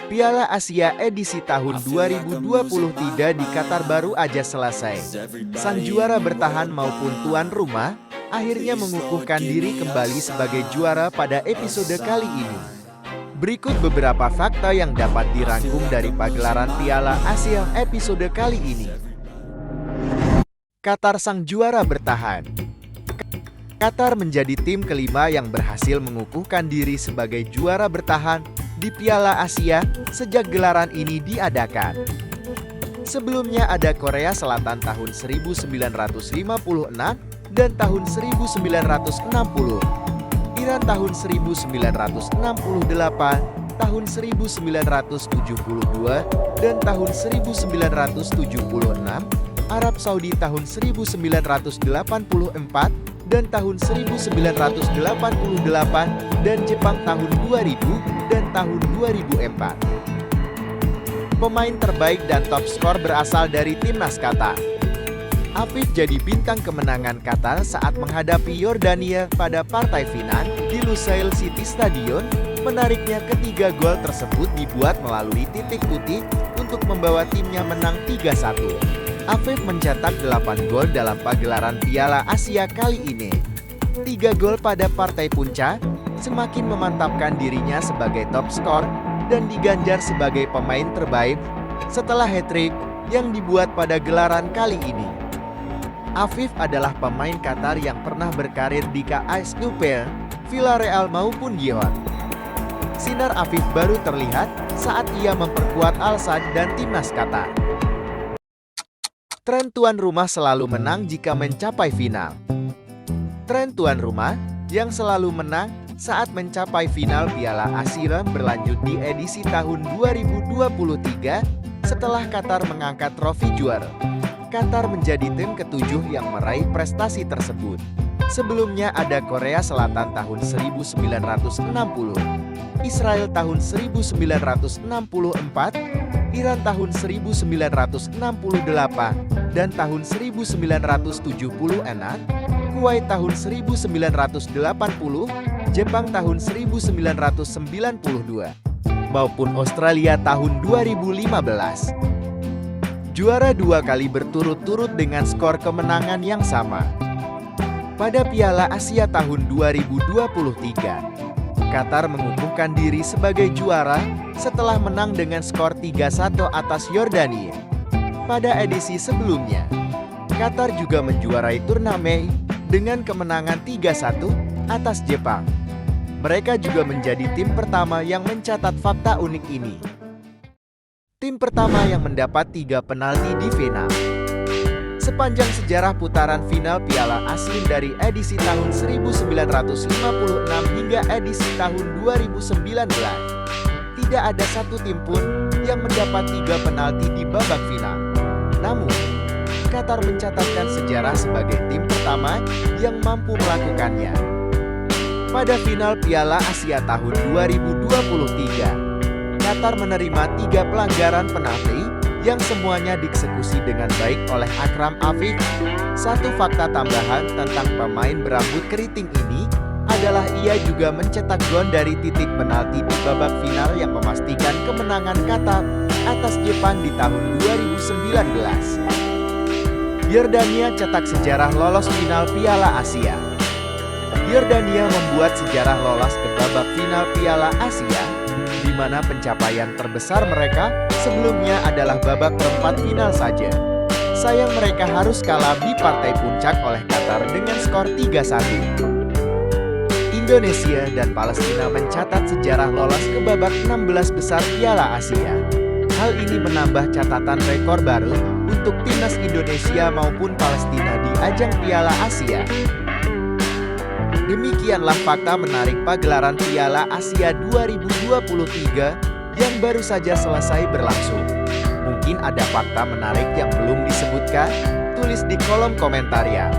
Piala Asia edisi tahun 2023 di Qatar baru aja selesai. Sang juara bertahan maupun tuan rumah akhirnya mengukuhkan diri kembali sebagai juara pada episode kali ini. Berikut beberapa fakta yang dapat dirangkum dari pagelaran Piala Asia episode kali ini. Qatar sang juara bertahan. Qatar menjadi tim kelima yang berhasil mengukuhkan diri sebagai juara bertahan di Piala Asia sejak gelaran ini diadakan. Sebelumnya ada Korea Selatan tahun 1956 dan tahun 1960, Iran tahun 1968, tahun 1972, dan tahun 1976, Arab Saudi tahun 1984, dan tahun 1988, dan Jepang tahun 2000 dan tahun 2004. Pemain terbaik dan top skor berasal dari timnas Qatar. Afif jadi bintang kemenangan Qatar saat menghadapi Yordania pada partai final di Lusail City Stadion. Menariknya, ketiga gol tersebut dibuat melalui titik putih untuk membawa timnya menang 3-1. Afif mencetak 8 gol dalam pagelaran Piala Asia kali ini. 3 gol pada partai puncak semakin memantapkan dirinya sebagai top skor dan diganjar sebagai pemain terbaik setelah hat-trick yang dibuat pada gelaran kali ini. Afif adalah pemain Qatar yang pernah berkarir di KSUP, Villarreal maupun Lyon. Sinar Afif baru terlihat saat ia memperkuat Al-Sadd dan timnas Qatar. Tren tuan rumah selalu menang jika mencapai final. Tren tuan rumah yang selalu menang saat mencapai final Piala Asia berlanjut di edisi tahun 2023 setelah Qatar mengangkat trofi juara. Qatar menjadi tim ketujuh yang meraih prestasi tersebut. Sebelumnya ada Korea Selatan tahun 1960, Israel tahun 1964, Iran tahun 1968, dan tahun 1976, Kuwait tahun 1980, Jepang tahun 1992, maupun Australia tahun 2015. Juara 2 kali berturut-turut dengan skor kemenangan yang sama. Pada Piala Asia tahun 2023, Qatar mengukuhkan diri sebagai juara setelah menang dengan skor 3-1 atas Yordania. Pada edisi sebelumnya, Qatar juga menjuarai turnamen dengan kemenangan 3-1 atas Jepang. Mereka juga menjadi tim pertama yang mencatat fakta unik ini. Tim pertama yang mendapat 3 penalti di final. Sepanjang sejarah putaran final Piala Asia dari edisi tahun 1956 hingga edisi tahun 2019, tidak ada satu tim pun yang mendapat 3 penalti di babak final. Namun, Qatar mencatatkan sejarah sebagai tim pertama yang mampu melakukannya. Pada final Piala Asia tahun 2023, Qatar menerima 3 pelanggaran penalti yang semuanya dieksekusi dengan baik oleh Akram Afif. Satu fakta tambahan tentang pemain berambut keriting ini adalah ia juga mencetak gol dari titik penalti di babak final yang memastikan kemenangan Qatar atas Jepang di tahun 2019. Yordania cetak sejarah lolos final Piala Asia. Yordania membuat sejarah lolos ke babak final Piala Asia, di mana pencapaian terbesar mereka sebelumnya adalah babak perempat final saja. Sayang mereka harus kalah di partai puncak oleh Qatar dengan skor 3-1. Indonesia dan Palestina mencatat sejarah lolos ke babak 16 besar Piala Asia. Hal ini menambah catatan rekor baru untuk timnas Indonesia maupun Palestina di ajang Piala Asia. Demikianlah fakta menarik pagelaran Piala Asia 2023 yang baru saja selesai berlangsung. Mungkin ada fakta menarik yang belum disebutkan? Tulis di kolom komentar ya.